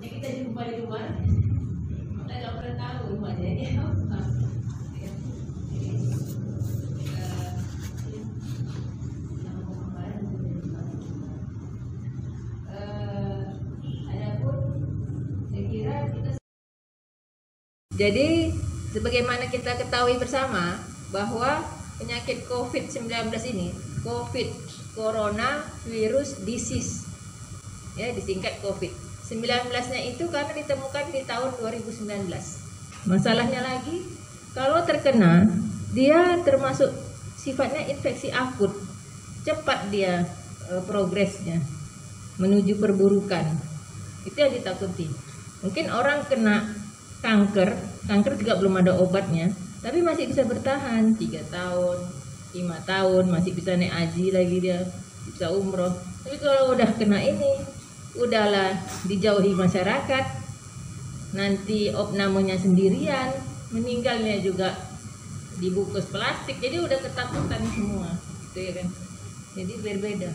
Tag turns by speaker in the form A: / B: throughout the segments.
A: Makanya kita jumpa di luar, kita nggak pernah tahu wajahnya apa. Jadi sebagaimana kita ketahui bersama bahwa penyakit COVID-19 ini, COVID Corona Virus Disease, ya disingkat COVID-19-nya itu karena ditemukan di tahun 2019. Masalahnya lagi, kalau terkena, dia termasuk sifatnya infeksi akut, cepat dia progresnya menuju perburukan. Itu yang ditakuti. Mungkin orang kena kanker juga belum ada obatnya, tapi masih bisa bertahan 3 tahun, 5 tahun, masih bisa naik haji lagi dia, bisa umroh. Tapi kalau udah kena ini, udahlah dijauhi masyarakat, nanti opnamonya sendirian, meninggalnya juga dibungkus plastik, jadi udah ketakutan semua, gitu ya kan. Jadi berbeda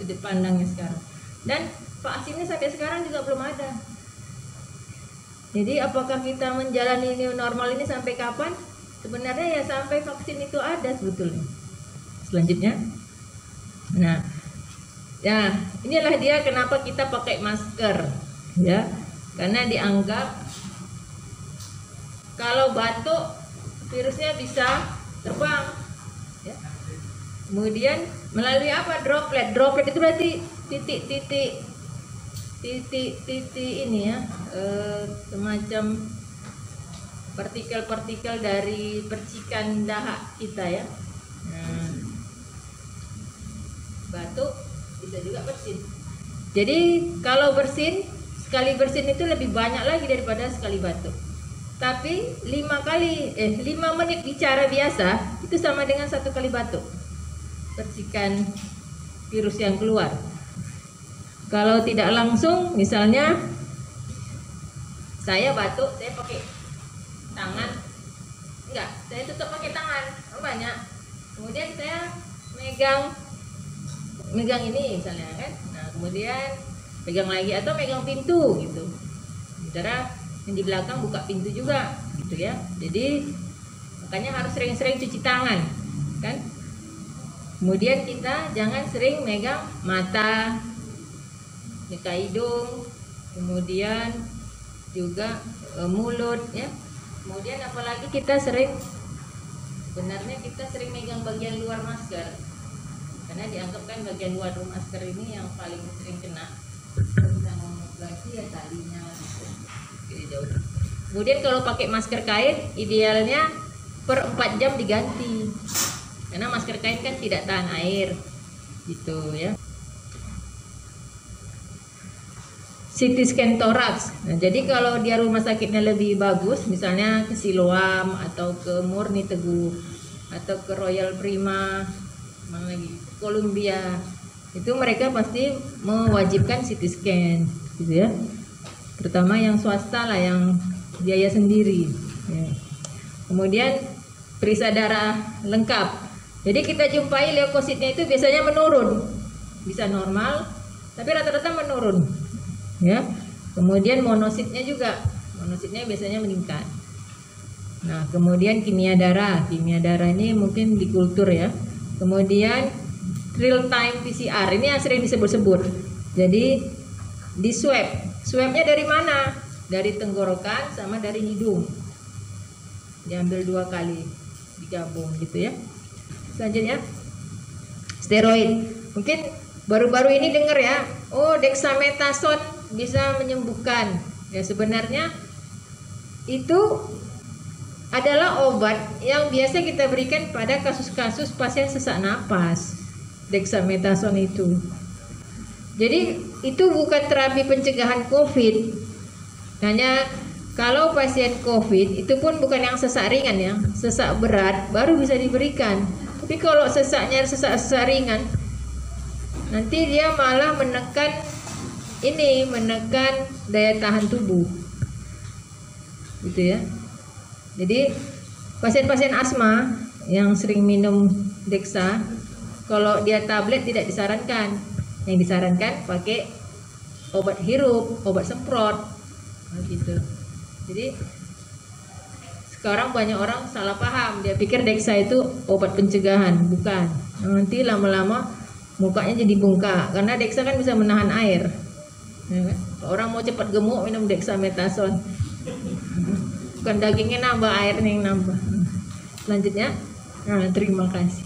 A: sudut pandangnya sekarang. Dan vaksinnya sampai sekarang juga belum ada. Jadi apakah kita menjalani new normal ini sampai kapan? Sebenarnya ya sampai vaksin itu ada sebetulnya. Selanjutnya, nah, ya inilah dia kenapa kita pakai masker, ya, karena dianggap kalau batuk virusnya bisa terbang, ya. Kemudian melalui apa? Droplet. Droplet itu berarti titik-titik ini ya, semacam partikel-partikel dari percikan dahak kita ya. Nah, batuk bisa juga bersin. Jadi kalau bersin, sekali bersin itu lebih banyak lagi daripada sekali batuk. Tapi 5 menit bicara biasa itu sama dengan 1 kali batuk. Percikan virus yang keluar. Kalau tidak langsung, misalnya saya batuk, saya pakai tangan, enggak, saya tutup pakai tangan, banyak. Kemudian saya megang ini misalnya kan, nah kemudian pegang lagi atau megang pintu gitu. Saudara yang di belakang buka pintu juga, gitu ya. Jadi makanya harus sering-sering cuci tangan, kan? Kemudian kita jangan sering megang mata, buka hidung, kemudian juga mulut ya. Kemudian apalagi kita sering megang bagian luar masker, karena dianggap kan bagian luar masker ini yang paling sering kena. Kita ngomong lagi ya talinya gitu. Jadi jauh. Kemudian kalau pakai masker kain idealnya per 4 jam diganti, karena masker kain kan tidak tahan air gitu ya. CT scan toraks. Nah, jadi kalau dia rumah sakitnya lebih bagus, misalnya ke Siloam atau ke Murni Teguh atau ke Royal Prima, mana lagi, Columbia, itu mereka pasti mewajibkan CT scan, gitu ya. Terutama yang swasta lah, yang biaya sendiri. Ya. Kemudian periksa darah lengkap. Jadi kita jumpai leukositnya itu biasanya menurun, bisa normal, tapi rata-rata menurun. Ya, kemudian monositnya biasanya meningkat. Nah, kemudian kimia darah ini mungkin di kultur ya. Kemudian real time PCR ini yang sering disebut-sebut. Jadi di swabnya dari mana? Dari tenggorokan sama dari hidung. Diambil 2 kali, digabung gitu ya. Selanjutnya steroid. Mungkin baru-baru ini dengar ya, oh dexamethasone bisa menyembuhkan. Ya sebenarnya itu adalah obat yang biasa kita berikan pada kasus-kasus pasien sesak napas. Dexamethasone itu. Jadi itu bukan terapi pencegahan COVID. Hanya kalau pasien COVID itu pun bukan yang sesak ringan ya, sesak berat baru bisa diberikan. Tapi kalau sesaknya sesak ringan, nanti dia malah menekan daya tahan tubuh, gitu ya. Jadi pasien-pasien asma yang sering minum Dexa, kalau dia tablet tidak disarankan. Yang disarankan pakai obat hirup, obat semprot, gitu. Jadi sekarang banyak orang salah paham, dia pikir Dexa itu obat pencegahan, bukan. Nanti lama-lama mukanya jadi bengkak karena Dexa kan bisa menahan air. Ya kan? Orang mau cepat gemuk minum dexamethasone. Bukan dagingnya nambah, airnya yang nambah. Selanjutnya, terima kasih.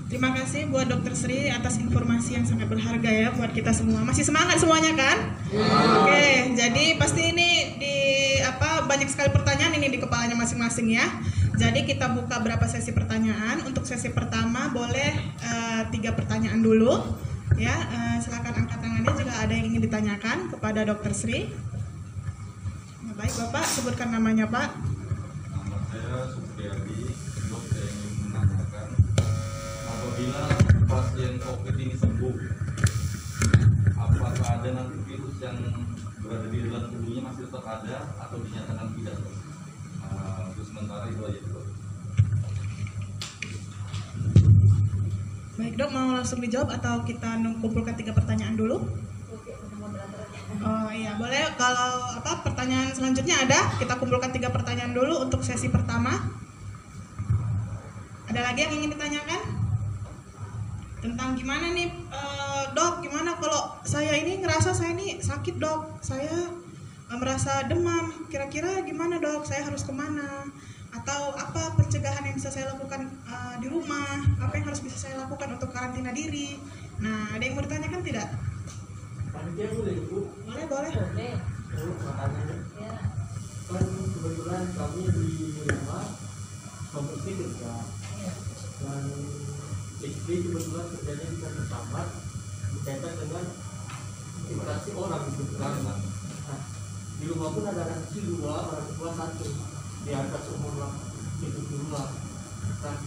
B: Terima kasih buat Dokter Sri atas informasi yang sangat berharga ya buat kita semua. Masih semangat semuanya kan? Oke, jadi pasti ini banyak sekali pertanyaan ini di kepalanya masing-masing ya. Jadi kita buka berapa sesi pertanyaan. Untuk sesi pertama boleh 3 pertanyaan dulu ya. Silakan angkat tangannya jika ada yang ingin ditanyakan kepada Dokter Sri. Nah, baik Bapak, sebutkan namanya Pak.
C: Nama saya Supriyadi. Saya ingin menanyakan, apabila pasien COVID ini sembuh, apakah ada nanti virus yang berada di dalam tubuhnya masih tetap ada atau dinyatakan tidak? Untuk sementara itu aja dulu.
B: Baik Dok, mau langsung dijawab atau kita kumpulkan 3 pertanyaan dulu? Oh iya, boleh. Kalau pertanyaan selanjutnya ada, kita kumpulkan 3 pertanyaan dulu untuk sesi pertama. Ada lagi yang ingin ditanyakan? Tentang gimana nih Dok, gimana kalau saya ini ngerasa saya ini sakit Dok, saya merasa demam, kira-kira gimana Dok, saya harus kemana? Atau apa pencegahan yang bisa saya lakukan di rumah? Apa yang harus bisa saya lakukan untuk karantina diri? Nah, ada yang mau ditanyakan tidak? Boleh, boleh.
D: Ya. Kan kebetulan kami di rumah membersih kerja dan istri kebetulan kerjanya di kantor camat berkaitan dengan interaksi orang gitu kan. Nah, di rumah pun ada anak kecil 2, orang tua 1 di atas umur itu 2. Nah,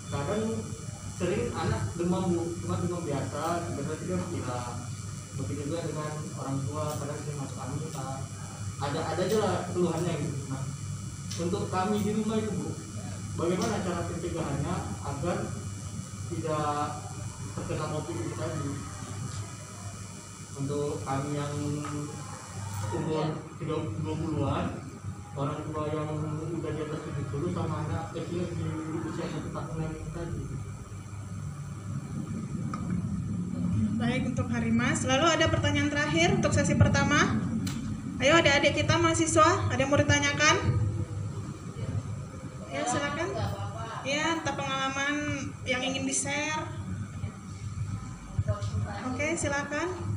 D: kadang sering anak demam cuma demam biasa, berarti kan tidak. Begitu juga dengan orang tua, kadang sering masuk angin, ada aja lah keluhannya gitu. Nah, untuk kami di rumah itu Bu, bagaimana cara pencegahannya agar tidak terkena COVID itu tadi? Untuk kami yang umur 20-an, orang tua yang udah di atas 70 sama anak kecil di usia 1 tahunan itu tadi.
B: Baik, untuk Harimas. Lalu ada pertanyaan terakhir untuk sesi pertama. Ayo adik-adik kita mahasiswa, ada yang mau ditanyakan? Ya, silakan. Ya, entah pengalaman yang ingin di-share. Oke, silakan.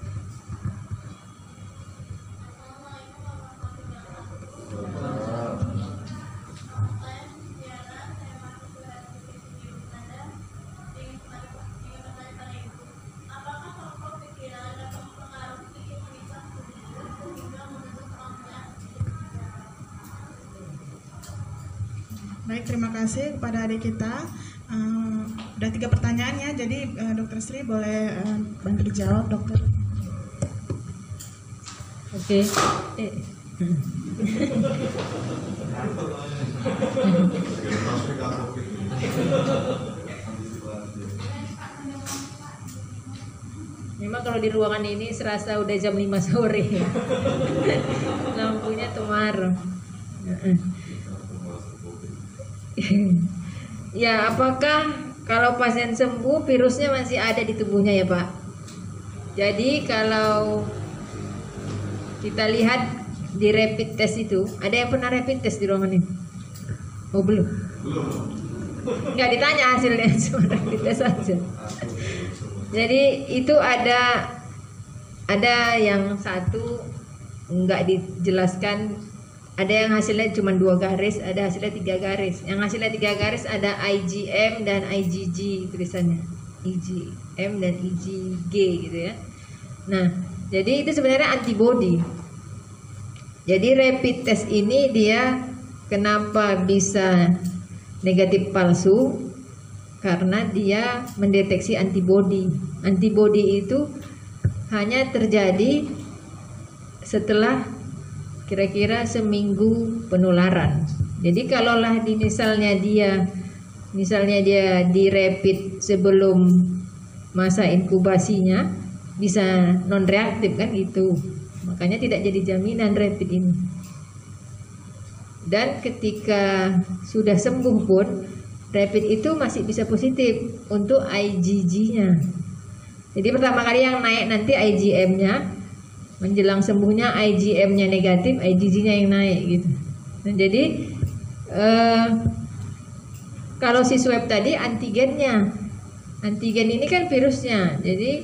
B: Baik, terima kasih kepada adik kita. Udah 3 pertanyaan ya, jadi Dokter Sri boleh bantu dijawab, Dokter.
A: Oke. Memang kalau di ruangan ini serasa udah jam 5 sore. Lampunya tuh ya, apakah kalau pasien sembuh virusnya masih ada di tubuhnya ya Pak? Jadi kalau kita lihat di rapid test itu, ada yang pernah rapid test di ruangan ini? Oh belum? Nggak ditanya hasilnya, cuma rapid test aja. Jadi itu ada yang satu nggak dijelaskan. Ada yang hasilnya cuma 2 garis, ada hasilnya 3 garis. Yang hasilnya 3 garis ada IgM dan IgG tulisannya. IgM dan IgG gitu ya. Nah, jadi itu sebenarnya antibody. Jadi rapid test ini dia kenapa bisa negatif palsu? Karena dia mendeteksi antibody. Antibody itu hanya terjadi setelah kira-kira seminggu penularan. Jadi kalaulah misalnya dia di rapid sebelum masa inkubasinya, bisa non reaktif kan gitu. Makanya tidak jadi jaminan rapid ini. Dan ketika sudah sembuh pun rapid itu masih bisa positif untuk IgG-nya. Jadi pertama kali yang naik nanti IgM-nya, menjelang sembuhnya IgM-nya negatif, IgG-nya yang naik gitu. Nah, jadi kalau si swab tadi antigennya, antigen ini kan virusnya, jadi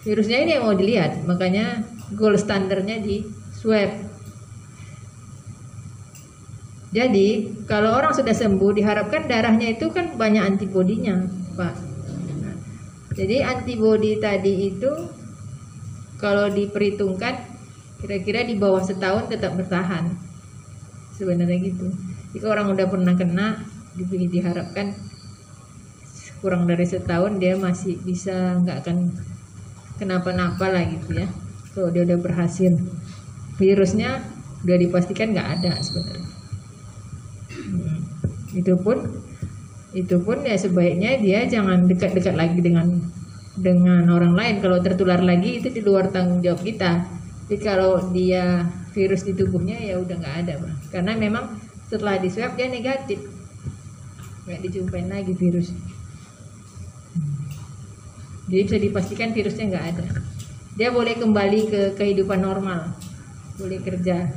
A: virusnya ini yang mau dilihat, makanya gold standarnya di swab. Jadi kalau orang sudah sembuh diharapkan darahnya itu kan banyak antibodinya, Pak. Nah, jadi antibodi tadi itu kalau diperhitungkan kira-kira di bawah setahun tetap bertahan. Sebenarnya gitu. Jika orang udah pernah kena, diharapkan kurang dari setahun dia masih bisa, nggak akan kenapa-napa lah gitu ya. Kalau dia udah berhasil, virusnya udah dipastikan nggak ada sebenarnya. Itu pun ya sebaiknya dia jangan dekat-dekat lagi dengan orang lain. Kalau tertular lagi itu di luar tanggung jawab kita. Jadi kalau dia virus di tubuhnya ya udah nggak ada, Bang. Karena memang setelah di swab dia negatif, nggak dijumpain lagi virus. Jadi bisa dipastikan virusnya nggak ada. Dia boleh kembali ke kehidupan normal, boleh kerja.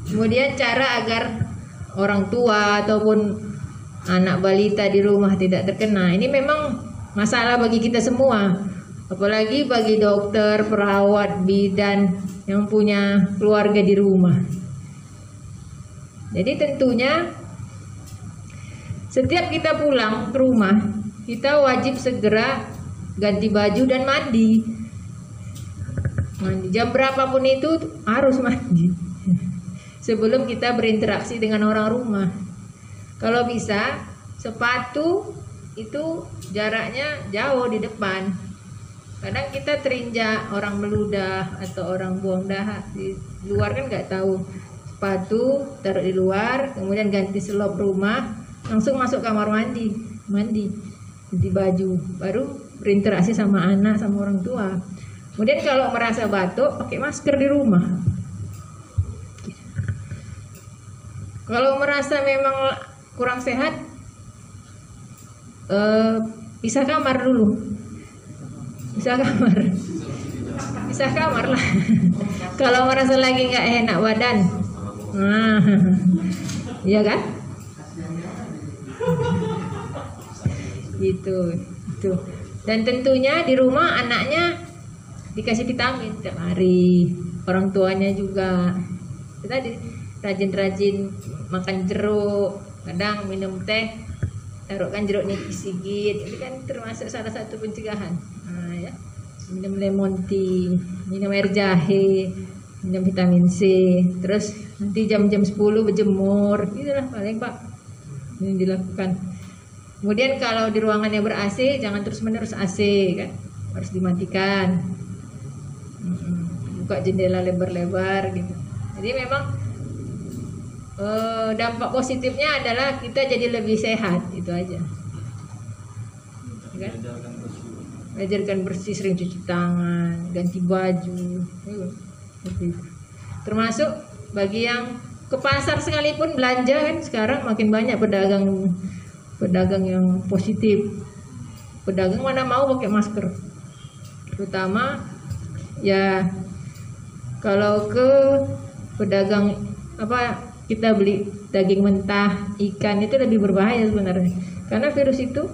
A: Kemudian cara agar orang tua ataupun anak balita di rumah tidak terkena, ini memang masalah bagi kita semua, apalagi bagi dokter, perawat, bidan yang punya keluarga di rumah. Jadi tentunya setiap kita pulang ke rumah, kita wajib segera ganti baju dan mandi. Jam berapapun itu harus mandi sebelum kita berinteraksi dengan orang rumah. Kalau bisa sepatu itu jaraknya jauh di depan. Kadang kita terinjak orang meludah atau orang buang dahak di luar kan nggak tahu. Sepatu taruh di luar, kemudian ganti selop rumah, langsung masuk kamar mandi, ganti baju, baru berinteraksi sama anak sama orang tua. Kemudian kalau merasa batuk, pakai masker di rumah. Kalau merasa memang kurang sehat, pisah kamar dulu. Pisah kamar lah. Kalau merasa lagi nggak enak badan, nah, iya kan? Gitu. Dan tentunya di rumah anaknya dikasih vitamin tiap hari, orang tuanya juga. Tadi rajin-rajin makan jeruk, kadang minum teh, taruhkan jeruknya disigit, itu kan termasuk salah satu pencegahan. Nah, ya. Minum lemon tea, minum air jahe, minum vitamin C, terus nanti jam-jam 10 berjemur, itulah paling Pak yang dilakukan. Kemudian kalau di ruangannya ber-AC, jangan terus-menerus AC kan, harus dimatikan. Buka jendela lebar-lebar gitu. Jadi memang dampak positifnya adalah kita jadi lebih sehat, itu aja. Kan? Ajarkan bersih, sering cuci tangan, ganti baju, termasuk bagi yang ke pasar sekalipun belanja kan sekarang makin banyak pedagang yang positif. Pedagang mana mau pakai masker, terutama ya kalau ke pedagang kita beli daging mentah, ikan, itu lebih berbahaya sebenarnya. Karena virus itu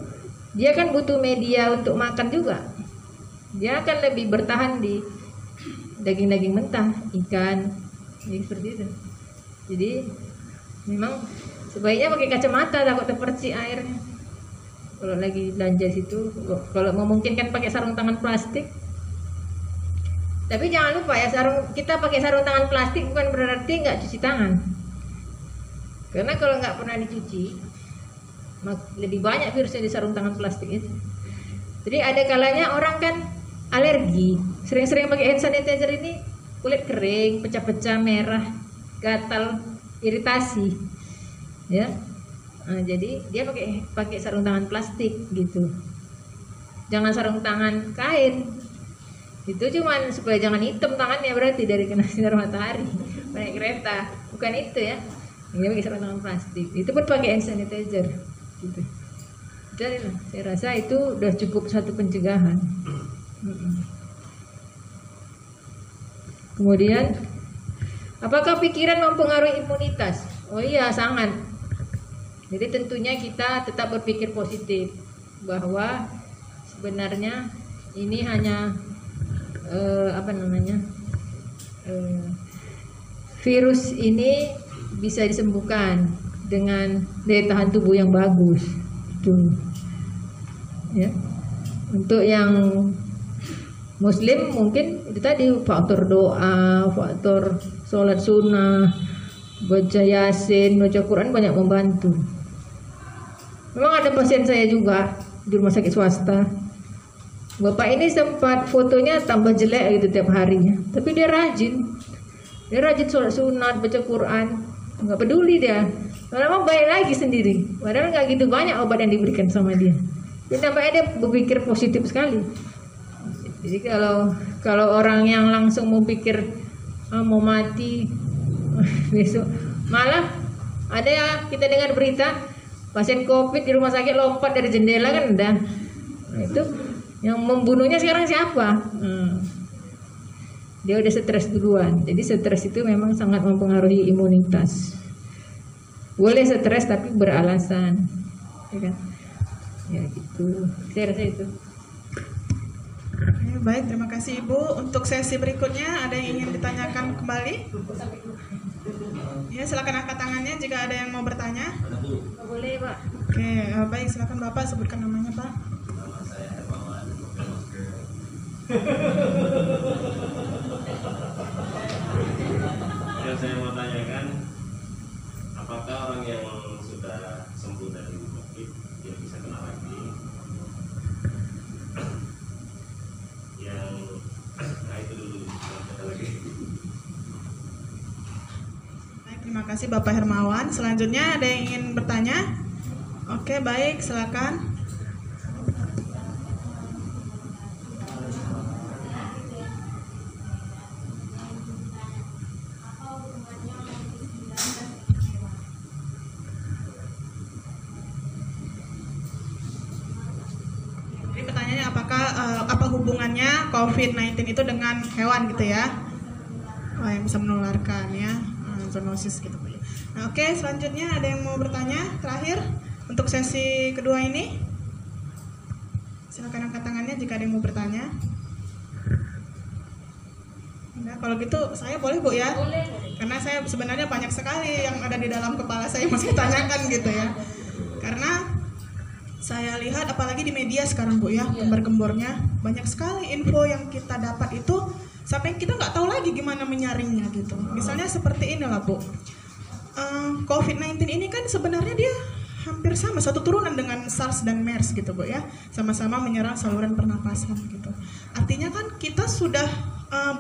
A: dia kan butuh media untuk makan juga. Dia akan lebih bertahan di daging-daging mentah, ikan, jadi seperti itu. Jadi memang sebaiknya pakai kacamata, takut terpercik airnya. Kalau lagi belanja situ, kalau memungkinkan pakai sarung tangan plastik. Tapi jangan lupa ya, kita pakai sarung tangan plastik bukan berarti nggak cuci tangan. Karena kalau nggak pernah dicuci, lebih banyak virusnya di sarung tangan plastik itu. Jadi ada kalanya orang kan alergi, sering-sering pakai hand sanitizer ini, kulit kering, pecah-pecah, merah, gatal, iritasi, ya. Nah, jadi dia pakai sarung tangan plastik gitu. jangan sarung tangan kain. Itu cuman supaya jangan hitam tangannya, berarti dari kena sinar matahari naik kereta, bukan itu ya. Ini pakai sarung tangan plastik, itu pun pakai hand sanitizer gitu. Jadi saya rasa itu udah cukup satu pencegahan. Kemudian, apakah pikiran mempengaruhi imunitas? Oh iya, sangat. Jadi tentunya kita tetap berpikir positif bahwa sebenarnya ini hanya virus ini bisa disembuhkan dengan daya tahan tubuh yang bagus. Tuh. Ya. Untuk yang Muslim mungkin itu tadi faktor doa, faktor sholat sunnah, baca yasin, baca Quran banyak membantu. Memang ada pasien saya juga di rumah sakit swasta. Bapak ini sempat fotonya tambah jelek gitu tiap harinya, tapi dia rajin sholat sunat, baca Quran, nggak peduli dia. Lama-lama baik lagi sendiri. Padahal nggak gitu banyak obat yang diberikan sama dia. Jadi nampaknya dia berpikir positif sekali. Jadi kalau orang yang langsung mau pikir mau mati besok, malah ada ya kita dengar berita pasien COVID di rumah sakit lompat dari jendela kan udah. Nah, itu yang membunuhnya sekarang siapa? Dia udah stres duluan. Jadi stres itu memang sangat mempengaruhi imunitas. Boleh stres tapi beralasan, ya kan? Ya gitu. Saya rasa itu.
B: Baik, terima kasih Ibu. Untuk sesi berikutnya ada yang ingin ditanyakan kembali? Ya, silakan angkat tangannya jika ada yang mau bertanya.
A: Boleh, Pak.
B: Oke, baik, silakan Bapak sebutkan namanya, Pak.
C: Nama saya Hermawan.
E: Yang saya mau tanyakan, apakah orang yang sudah sembuh dari COVID dia bisa kena lagi? Nah itu dulu, ada lagi.
B: Baik, terima kasih Bapak Hermawan. Selanjutnya ada yang ingin bertanya? Oke, baik, silakan. Apa hubungannya COVID-19 itu dengan hewan gitu ya? Oh, yang bisa menularkan ya, zoonosis gitu. Nah, oke, selanjutnya ada yang mau bertanya terakhir untuk sesi kedua ini? Silakan angkat tangannya jika ada yang mau bertanya. Nah, kalau gitu saya boleh Bu ya? Boleh. Karena saya sebenarnya banyak sekali yang ada di dalam kepala saya masih tanyakan gitu ya. Karena saya lihat apalagi di media sekarang Bu ya, gembar-gembornya banyak sekali info yang kita dapat itu sampai kita nggak tahu lagi gimana menyaringnya gitu. Misalnya seperti inilah Bu, COVID-19 ini kan sebenarnya dia hampir sama, satu turunan dengan SARS dan MERS gitu Bu ya, sama-sama menyerang saluran pernapasan gitu. Artinya kan kita sudah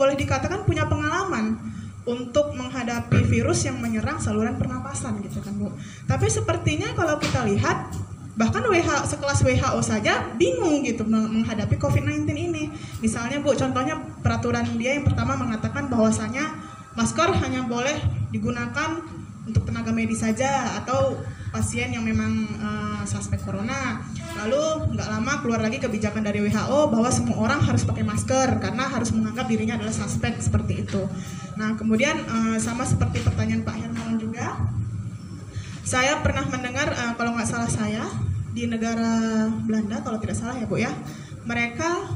B: boleh dikatakan punya pengalaman untuk menghadapi virus yang menyerang saluran pernapasan gitu kan Bu. Tapi sepertinya kalau kita lihat bahkan sekelas WHO saja bingung gitu menghadapi COVID-19 ini. Misalnya Bu, contohnya peraturan dia yang pertama mengatakan bahwasanya masker hanya boleh digunakan untuk tenaga medis saja atau pasien yang memang suspek corona. Lalu nggak lama keluar lagi kebijakan dari WHO bahwa semua orang harus pakai masker karena harus menganggap dirinya adalah suspek, seperti itu. Nah kemudian sama seperti pertanyaan Pak Hermawan juga, saya pernah mendengar kalau nggak salah saya di negara Belanda kalau tidak salah ya Bu ya, mereka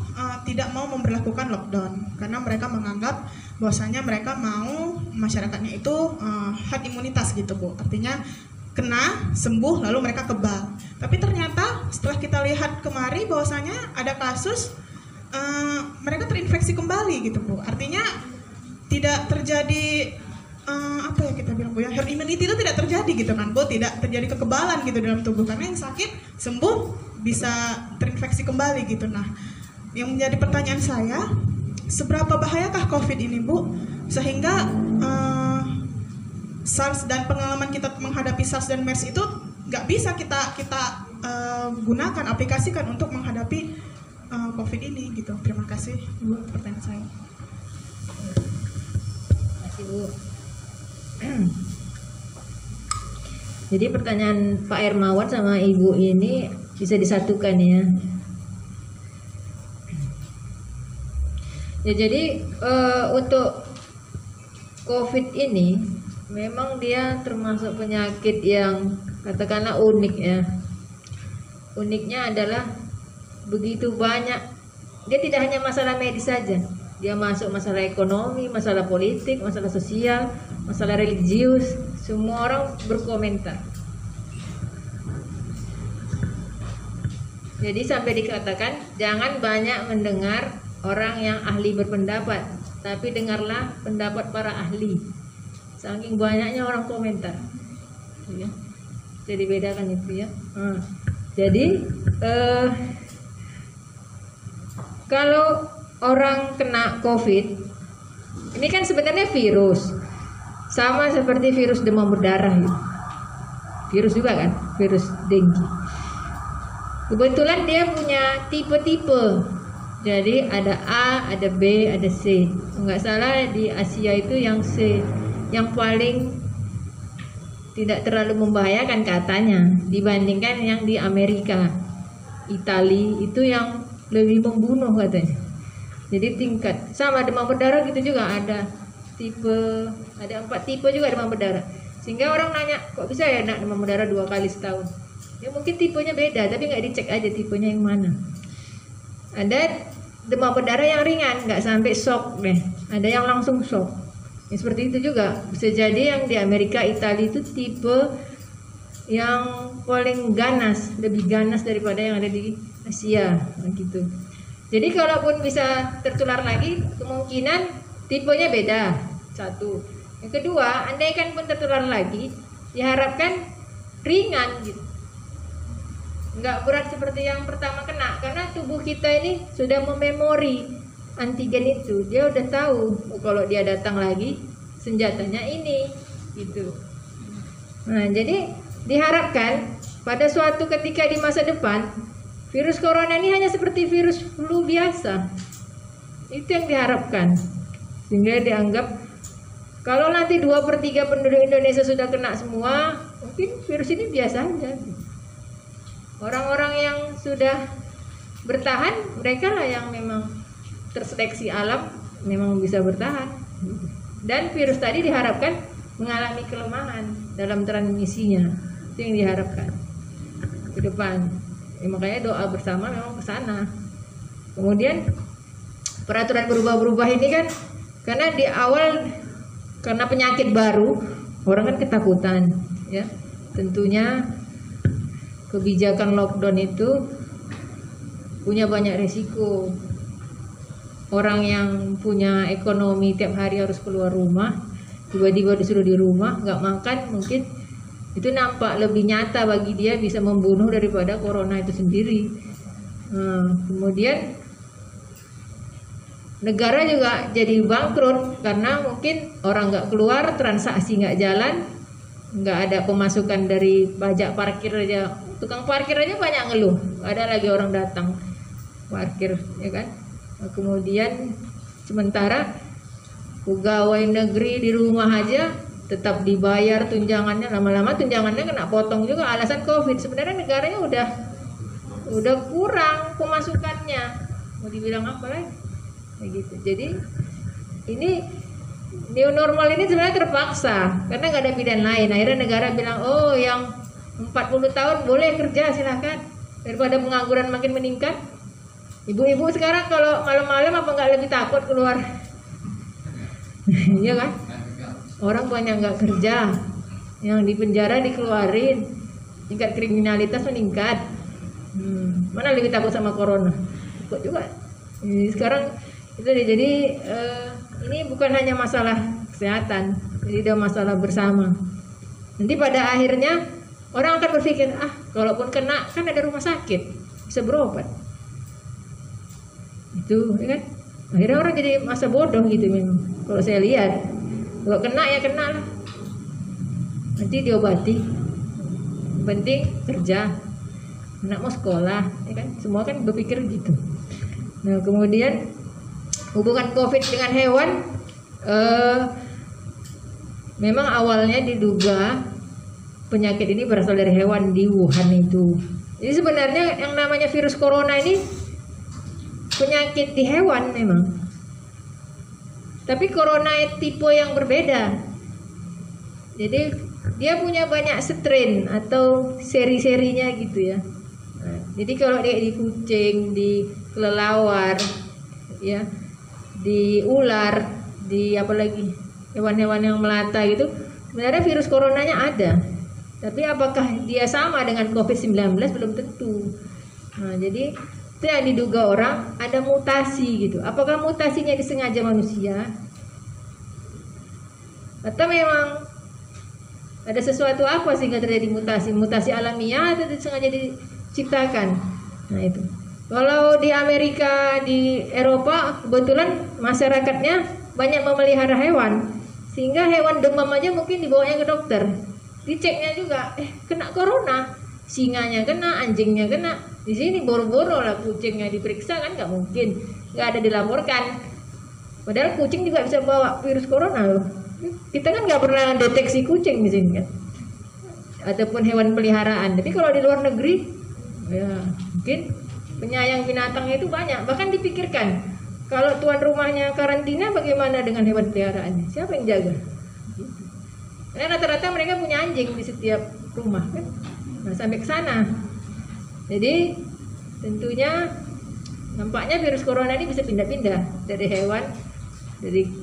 B: tidak mau memberlakukan lockdown karena mereka menganggap bahwasanya mereka mau masyarakatnya itu herd imunitas gitu Bu, artinya kena, sembuh, lalu mereka kebal. Tapi ternyata setelah kita lihat kemari bahwasanya ada kasus mereka terinfeksi kembali gitu Bu, artinya tidak terjadi apa ya kita bilang Bu ya, herd immunity itu tidak terjadi gitu kan Bu, tidak terjadi kekebalan gitu dalam tubuh karena yang sakit sembuh bisa terinfeksi kembali gitu. Nah yang menjadi pertanyaan saya, seberapa bahayakah COVID ini Bu sehingga SARS dan pengalaman kita menghadapi SARS dan MERS itu nggak bisa kita gunakan, aplikasikan untuk menghadapi COVID ini gitu. Terima kasih Ibu pertanyaan saya.
A: Terima kasih Bu. Jadi pertanyaan Pak Hermawan sama Ibu ini bisa disatukan ya. Ya jadi untuk COVID ini memang dia termasuk penyakit yang katakanlah unik ya. Uniknya adalah begitu banyak. Dia tidak hanya masalah medis saja. Dia masuk masalah ekonomi, masalah politik, masalah sosial, masalah religius. Semua orang berkomentar. Jadi sampai dikatakan jangan banyak mendengar orang yang ahli berpendapat, tapi dengarlah pendapat para ahli. Saking banyaknya orang komentar, ya. Jadi bedakan itu ya. Jadi kalau orang kena COVID, ini kan sebenarnya virus, sama seperti virus demam berdarah, ya. Virus juga kan, virus dengue. Kebetulan dia punya tipe-tipe. Jadi ada A, ada B, ada C. Enggak salah di Asia itu yang C, yang paling tidak terlalu membahayakan katanya dibandingkan yang di Amerika, Italia itu yang lebih membunuh katanya. Jadi tingkat sama demam berdarah gitu juga ada tipe, ada 4 tipe juga demam berdarah. Sehingga orang nanya, kok bisa ya nak demam berdarah 2 kali setahun? Ya mungkin tipenya beda, tapi nggak dicek aja tipenya yang mana. Ada demam berdarah yang ringan, nggak sampai shock deh. Ada yang langsung shock. Ya, seperti itu juga. Bisa jadi yang di Amerika, Italia itu tipe yang paling ganas, lebih ganas daripada yang ada di Asia, gitu. Jadi kalaupun bisa tertular lagi, kemungkinan tipenya beda. Satu. Yang kedua, andaikan pun tertular lagi, diharapkan ringan gitu. Nggak berat seperti yang pertama kena, karena tubuh kita ini sudah mememori antigen itu. Dia udah tahu kalau dia datang lagi senjatanya ini gitu. Nah, jadi diharapkan pada suatu ketika di masa depan virus corona ini hanya seperti virus flu biasa. Itu yang diharapkan. Sehingga dianggap kalau nanti 2/3 penduduk Indonesia sudah kena semua, mungkin virus ini biasa aja. Orang-orang yang sudah bertahan, mereka lah yang memang terseleksi alam, memang bisa bertahan. Dan virus tadi diharapkan mengalami kelemahan dalam transmisinya. Itu yang diharapkan ke depan. Ya, makanya doa bersama memang ke sana. Kemudian peraturan berubah-berubah ini kan karena di awal karena penyakit baru, orang kan ketakutan, ya. Tentunya kebijakan lockdown itu punya banyak resiko. Orang yang punya ekonomi tiap hari harus keluar rumah, tiba-tiba disuruh di rumah, nggak makan, mungkin itu nampak lebih nyata bagi dia, bisa membunuh daripada corona itu sendiri. Kemudian negara juga jadi bangkrut karena mungkin orang nggak keluar, transaksi nggak jalan, nggak ada pemasukan dari pajak parkir aja. Tukang parkir aja banyak ngeluh, nggak ada lagi orang datang parkir, ya kan. Nah, kemudian sementara pegawai negeri di rumah aja tetap dibayar tunjangannya, lama-lama tunjangannya kena potong juga alasan COVID. Sebenarnya negaranya udah kurang pemasukannya, mau dibilang apa lagi, kayak gitu. Jadi ini new normal ini sebenarnya terpaksa karena nggak ada pilihan lain. Akhirnya negara bilang, oh yang 40 tahun boleh kerja silakan, daripada pengangguran makin meningkat. Ibu-ibu sekarang kalau malam-malam apa nggak lebih takut keluar? Iya kan? Orang banyak nggak kerja, yang di penjara dikeluarin, tingkat kriminalitas meningkat. Mana lebih takut sama corona? Takut juga. Sekarang itu jadi ini bukan hanya masalah kesehatan, jadi ada masalah bersama. Nanti pada akhirnya orang akan berpikir, kalaupun kena kan ada rumah sakit, bisa berobat. Itu, ya kan? Akhirnya orang jadi masa bodoh gitu memang. Kalau saya lihat, kalau kena ya kena lah. Nanti diobati. Penting kerja. Anak mau sekolah, ya kan? Semua kan berpikir gitu. Nah, kemudian hubungan COVID dengan hewan, memang awalnya diduga penyakit ini berasal dari hewan di Wuhan itu. Jadi sebenarnya yang namanya virus corona ini penyakit di hewan memang. Tapi corona tipe yang berbeda. Jadi dia punya banyak strain atau seri-serinya gitu ya. Nah, jadi kalau dia di kucing, di kelelawar, ya, di ular, di apa lagi hewan-hewan yang melata gitu, sebenarnya virus coronanya ada. Tapi apakah dia sama dengan COVID-19 belum tentu. Nah, jadi itu yang diduga orang ada mutasi gitu. Apakah mutasinya disengaja manusia? Atau memang ada sesuatu apa sehingga terjadi mutasi? Mutasi alamiah atau sengaja diciptakan? Nah itu. Kalau di Amerika, di Eropa, kebetulan masyarakatnya banyak memelihara hewan. Sehingga hewan demam aja mungkin dibawanya ke dokter. Diceknya juga, kena corona. Singanya kena, anjingnya kena. Di sini boro-boro lah kucingnya diperiksa kan nggak mungkin, nggak ada dilaporkan. Padahal kucing juga bisa bawa virus corona loh. Kita kan nggak pernah deteksi kucing di sini kan, ataupun hewan peliharaan. Tapi kalau di luar negeri, ya mungkin penyayang binatangnya itu banyak. Bahkan dipikirkan kalau tuan rumahnya karantina, bagaimana dengan hewan peliharaannya? Siapa yang jaga? Karena rata-rata mereka punya anjing di setiap rumah kan. Nah, sampai ke sana. Jadi tentunya nampaknya virus corona ini bisa pindah-pindah dari hewan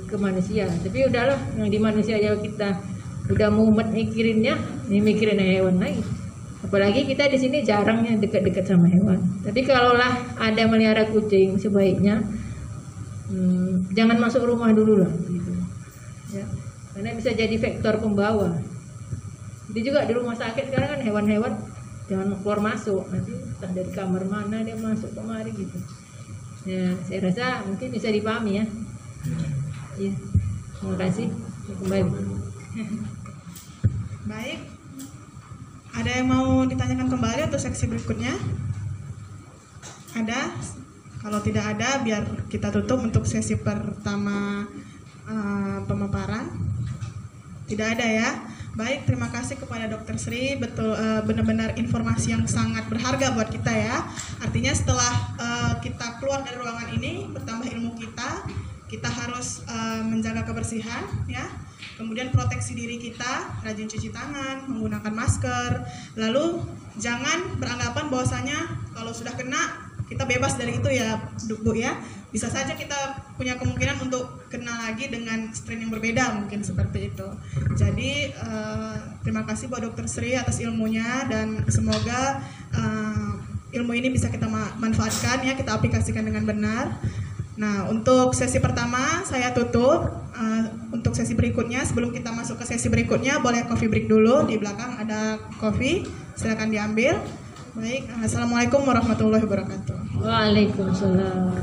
A: ke manusia. Tapi udahlah, yang di manusia aja kita udah mumet mikirinnya, ini mikirin hewan lagi. Apalagi kita di sini jarangnya dekat-dekat sama hewan. Tapi kalaulah ada melihara kucing, sebaiknya jangan masuk rumah dulu lah, gitu. Ya, karena bisa jadi faktor pembawa. Jadi juga di rumah sakit sekarang kan hewan-hewan jangan keluar masuk, nanti entah dari kamar mana dia masuk kemari gitu. Ya, saya rasa mungkin bisa dipahami ya. Ya, terima kasih. Kembali.
B: Baik. Ada yang mau ditanyakan kembali untuk seksi berikutnya? Ada? Kalau tidak ada, biar kita tutup untuk sesi pertama pemaparan. Tidak ada ya? Baik, terima kasih kepada Dr. Sri. Betul, benar-benar informasi yang sangat berharga buat kita ya. Artinya setelah kita keluar dari ruangan ini, bertambah ilmu kita harus menjaga kebersihan ya. Kemudian proteksi diri kita, rajin cuci tangan, menggunakan masker. Lalu jangan beranggapan bahwasanya kalau sudah kena kita bebas dari itu ya, Bu ya. Bisa saja kita punya kemungkinan untuk kena lagi dengan strain yang berbeda, mungkin seperti itu. Jadi terima kasih buat Dr. Sri atas ilmunya, dan semoga ilmu ini bisa kita manfaatkan ya, kita aplikasikan dengan benar. Nah, untuk sesi pertama saya tutup. Untuk sesi berikutnya, sebelum kita masuk ke sesi berikutnya, boleh coffee break dulu. Di belakang ada coffee, silakan diambil. Baik, assalamualaikum warahmatullahi wabarakatuh.
A: Waalaikumsalam.